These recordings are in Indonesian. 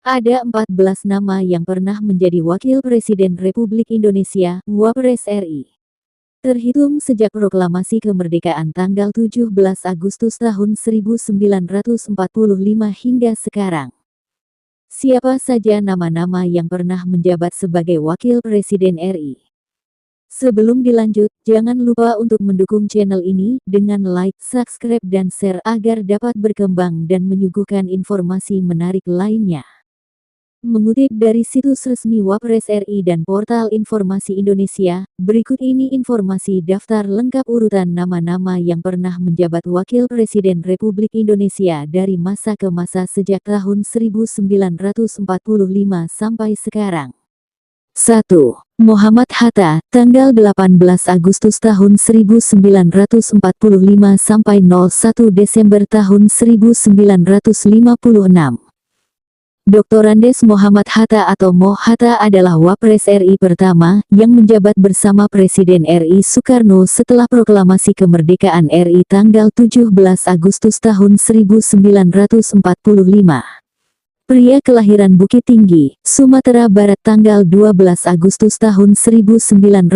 Ada 14 nama yang pernah menjadi Wakil Presiden Republik Indonesia, Wapres RI. Terhitung sejak proklamasi kemerdekaan tanggal 17 Agustus tahun 1945 hingga sekarang. Siapa saja nama-nama yang pernah menjabat sebagai Wakil Presiden RI? Sebelum dilanjut, jangan lupa untuk mendukung channel ini dengan like, subscribe dan share agar dapat berkembang dan menyuguhkan informasi menarik lainnya. Mengutip dari situs resmi Wapres RI dan Portal Informasi Indonesia, berikut ini informasi daftar lengkap urutan nama-nama yang pernah menjabat Wakil Presiden Republik Indonesia dari masa ke masa sejak tahun 1945 sampai sekarang. 1. Muhammad Hatta, tanggal 18 Agustus tahun 1945 sampai 01 Desember tahun 1956. Dr. Andes Muhammad Hatta atau Mo Hatta adalah Wapres RI pertama yang menjabat bersama Presiden RI Soekarno setelah proklamasi kemerdekaan RI tanggal 17 Agustus tahun 1945. Pria kelahiran Bukit Tinggi, Sumatera Barat tanggal 12 Agustus tahun 1902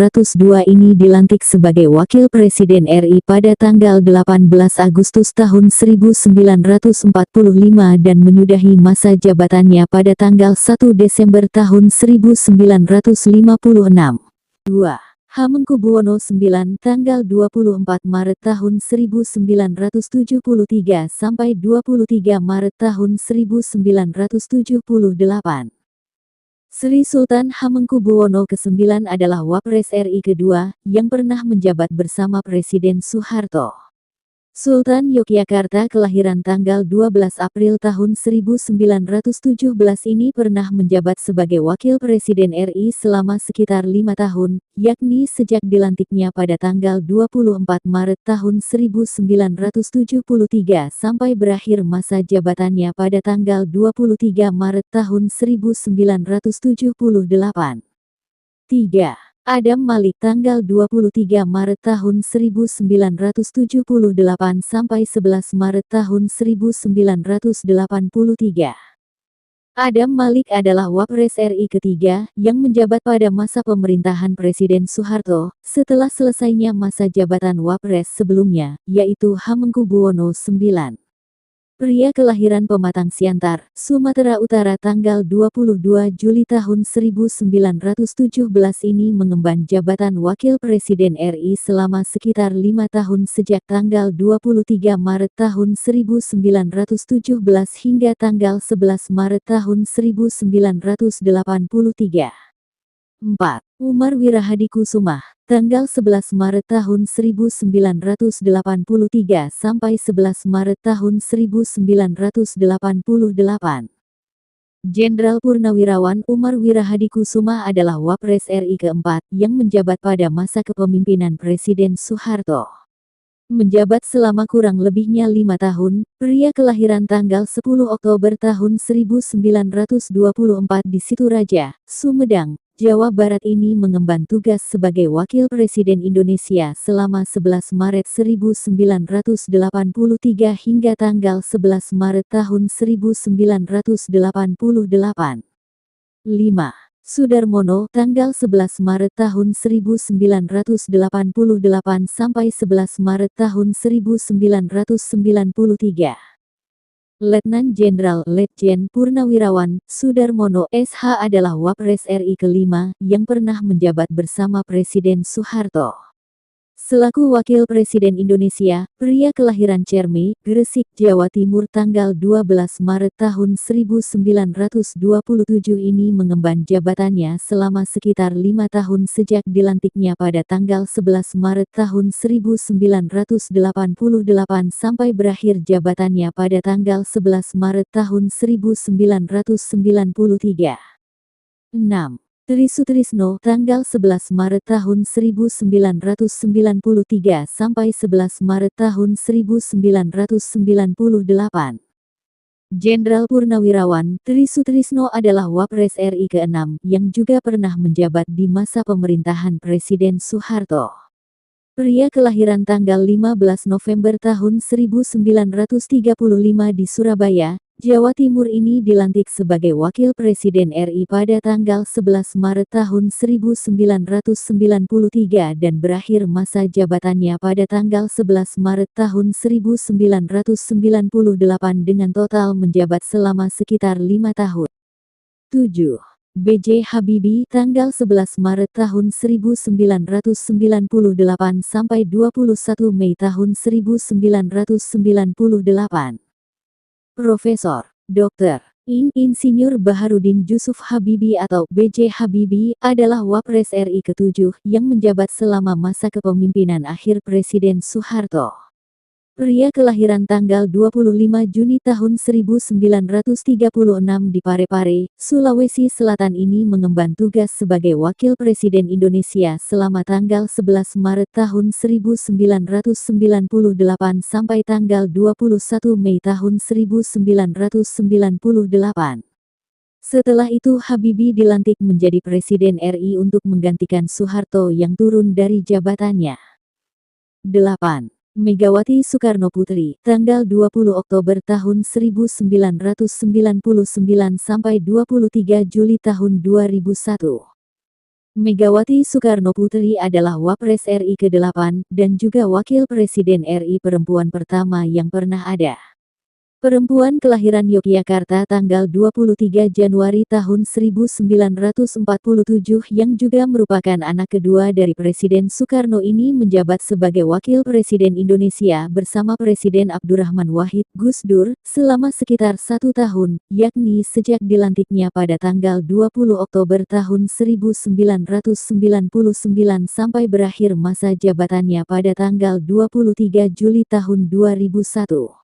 ini dilantik sebagai Wakil Presiden RI pada tanggal 18 Agustus tahun 1945 dan menyudahi masa jabatannya pada tanggal 1 Desember tahun 1956. 2. Hamengkubuwono IX tanggal 24 Maret tahun 1973 sampai 23 Maret tahun 1978. Sri Sultan Hamengkubuwono IX adalah Wapres RI kedua yang pernah menjabat bersama Presiden Soeharto. Sultan Yogyakarta kelahiran tanggal 12 April tahun 1917 ini pernah menjabat sebagai Wakil Presiden RI selama sekitar 5 tahun, yakni sejak dilantiknya pada tanggal 24 Maret tahun 1973 sampai berakhir masa jabatannya pada tanggal 23 Maret tahun 1978. 3. Adam Malik tanggal 23 Maret tahun 1978 sampai 11 Maret tahun 1983. Adam Malik adalah Wapres RI ketiga yang menjabat pada masa pemerintahan Presiden Soeharto, setelah selesainya masa jabatan Wapres sebelumnya, yaitu Hamengkubuwono IX. Pria kelahiran Pematang Siantar, Sumatera Utara tanggal 22 Juli tahun 1917 ini mengemban jabatan Wakil Presiden RI selama sekitar 5 tahun sejak tanggal 23 Maret tahun 1917 hingga tanggal 11 Maret tahun 1983. 4. Umar Wirahadikusumah, tanggal 11 Maret tahun 1983 sampai 11 Maret tahun 1988. Jenderal Purnawirawan Umar Wirahadikusumah adalah Wapres RI keempat yang menjabat pada masa kepemimpinan Presiden Soeharto. Menjabat selama kurang lebihnya 5 tahun, pria kelahiran tanggal 10 Oktober tahun 1924 di Situraja, Sumedang, Jawa Barat ini mengemban tugas sebagai Wakil Presiden Indonesia selama 11 Maret 1983 hingga tanggal 11 Maret tahun 1988. 5. Sudarmono tanggal 11 Maret tahun 1988 sampai 11 Maret tahun 1993. Letnan Jenderal Letjen Purnawirawan Sudarmono SH adalah Wapres RI kelima yang pernah menjabat bersama Presiden Soeharto. Selaku Wakil Presiden Indonesia, pria kelahiran Cerme, Gresik, Jawa Timur tanggal 12 Maret tahun 1927 ini mengemban jabatannya selama sekitar 5 tahun sejak dilantiknya pada tanggal 11 Maret tahun 1988 sampai berakhir jabatannya pada tanggal 11 Maret tahun 1993. 6. Tri Sutrisno tanggal 11 Maret tahun 1993 sampai 11 Maret tahun 1998. Jenderal Purnawirawan Tri Sutrisno adalah Wapres RI ke-6 yang juga pernah menjabat di masa pemerintahan Presiden Soeharto. Pria kelahiran tanggal 15 November tahun 1935 di Surabaya, Jawa Timur ini dilantik sebagai Wakil Presiden RI pada tanggal 11 Maret tahun 1993 dan berakhir masa jabatannya pada tanggal 11 Maret tahun 1998 dengan total menjabat selama sekitar 5 tahun. 7. B.J. Habibie tanggal 11 Maret tahun 1998 sampai 21 Mei tahun 1998. Profesor, Dr. Insinyur Baharudin Jusuf Habibie atau B.J. Habibie adalah Wapres RI ke-7 yang menjabat selama masa kepemimpinan akhir Presiden Soeharto. Pria kelahiran tanggal 25 Juni tahun 1936 di Parepare, Sulawesi Selatan ini mengemban tugas sebagai Wakil Presiden Indonesia selama tanggal 11 Maret tahun 1998 sampai tanggal 21 Mei tahun 1998. Setelah itu Habibie dilantik menjadi Presiden RI untuk menggantikan Soeharto yang turun dari jabatannya. 8. Megawati Soekarnoputri, tanggal 20 Oktober tahun 1999 sampai 23 Juli tahun 2001. Megawati Soekarnoputri adalah Wapres RI ke-8 dan juga Wakil Presiden RI perempuan pertama yang pernah ada. Perempuan kelahiran Yogyakarta tanggal 23 Januari tahun 1947 yang juga merupakan anak kedua dari Presiden Soekarno ini menjabat sebagai Wakil Presiden Indonesia bersama Presiden Abdurrahman Wahid Gus Dur selama sekitar 1 tahun, yakni sejak dilantiknya pada tanggal 20 Oktober tahun 1999 sampai berakhir masa jabatannya pada tanggal 23 Juli tahun 2001.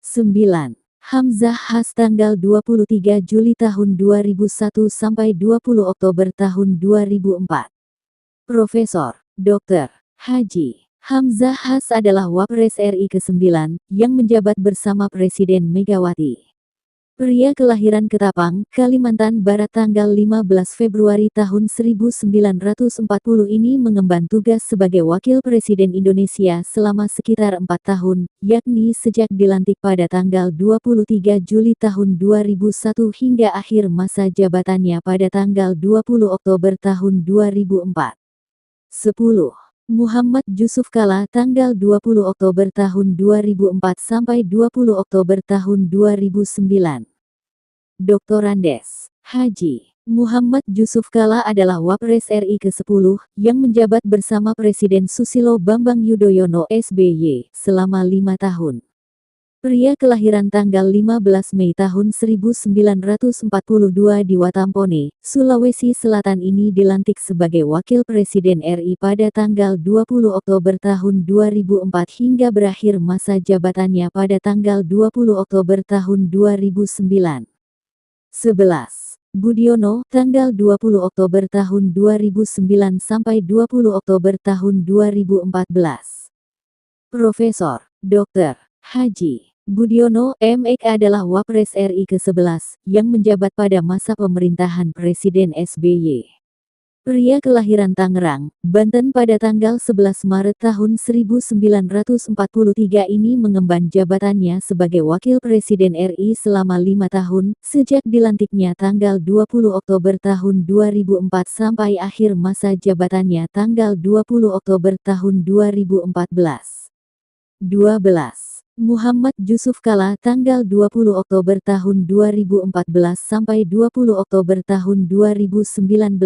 9. Hamzah Has tanggal 23 Juli tahun 2001 sampai 20 Oktober tahun 2004. Profesor, Dr. Haji Hamzah Has adalah Wapres RI ke-9 yang menjabat bersama Presiden Megawati. Pria kelahiran Ketapang, Kalimantan Barat tanggal 15 Februari tahun 1940 ini mengemban tugas sebagai Wakil Presiden Indonesia selama sekitar 4 tahun, yakni sejak dilantik pada tanggal 23 Juli tahun 2001 hingga akhir masa jabatannya pada tanggal 20 Oktober tahun 2004. 10. Muhammad Jusuf Kalla tanggal 20 Oktober tahun 2004 sampai 20 Oktober tahun 2009. Dr. Andes Haji Muhammad Jusuf Kalla adalah Wapres RI ke-10 yang menjabat bersama Presiden Susilo Bambang Yudhoyono SBY selama 5 tahun. Pria kelahiran tanggal 15 Mei tahun 1942 di Watampone, Sulawesi Selatan ini dilantik sebagai Wakil Presiden RI pada tanggal 20 Oktober tahun 2004 hingga berakhir masa jabatannya pada tanggal 20 Oktober tahun 2009. 11. Budiono, tanggal 20 Oktober tahun 2009 sampai 20 Oktober tahun 2014. Profesor, Dr. Haji Budiono M.Ek adalah Wapres RI ke-11 yang menjabat pada masa pemerintahan Presiden SBY. Pria kelahiran Tangerang, Banten pada tanggal 11 Maret tahun 1943 ini mengemban jabatannya sebagai Wakil Presiden RI selama 5 tahun, sejak dilantiknya tanggal 20 Oktober tahun 2004 sampai akhir masa jabatannya tanggal 20 Oktober tahun 2014. 12. Muhammad Jusuf Kalla tanggal 20 Oktober tahun 2014 sampai 20 Oktober tahun 2019.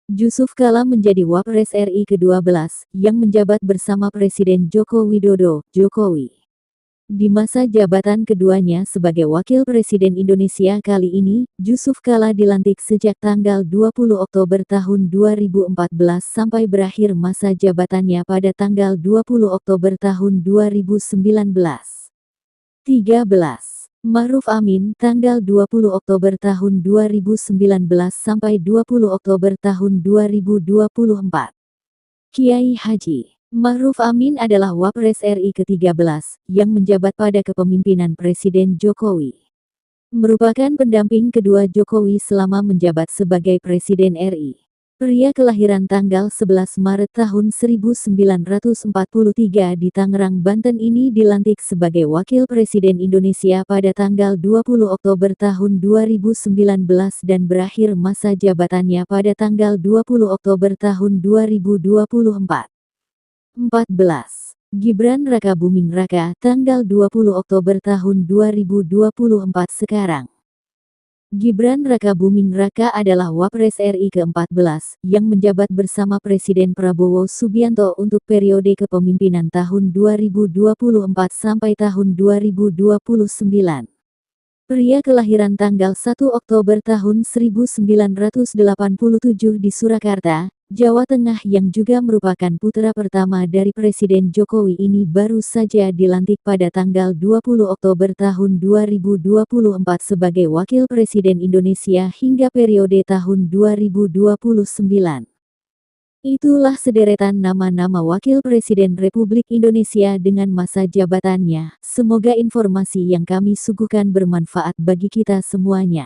Jusuf Kalla menjadi Wapres RI ke-12 yang menjabat bersama Presiden Joko Widodo, Jokowi. Di masa jabatan keduanya sebagai Wakil Presiden Indonesia kali ini, Jusuf Kalla dilantik sejak tanggal 20 Oktober tahun 2014 sampai berakhir masa jabatannya pada tanggal 20 Oktober tahun 2019. 13. Ma'ruf Amin tanggal 20 Oktober tahun 2019 sampai 20 Oktober tahun 2024. Kiai Haji Ma'ruf Amin adalah Wapres RI ke-13 yang menjabat pada kepemimpinan Presiden Jokowi. Merupakan pendamping kedua Jokowi selama menjabat sebagai Presiden RI. Pria kelahiran tanggal 11 Maret tahun 1943 di Tangerang, Banten ini dilantik sebagai Wakil Presiden Indonesia pada tanggal 20 Oktober tahun 2019 dan berakhir masa jabatannya pada tanggal 20 Oktober tahun 2024. 14. Gibran Raka Buming Raka, tanggal 20 Oktober tahun 2024 sekarang. Gibran Raka Buming Raka adalah Wapres RI ke-14, yang menjabat bersama Presiden Prabowo Subianto untuk periode kepemimpinan tahun 2024 sampai tahun 2029. Pria kelahiran tanggal 1 Oktober tahun 1987 di Surakarta, Jawa Tengah yang juga merupakan putra pertama dari Presiden Jokowi ini baru saja dilantik pada tanggal 20 Oktober tahun 2024 sebagai Wakil Presiden Indonesia hingga periode tahun 2029. Itulah sederetan nama-nama Wakil Presiden Republik Indonesia dengan masa jabatannya. Semoga informasi yang kami suguhkan bermanfaat bagi kita semuanya.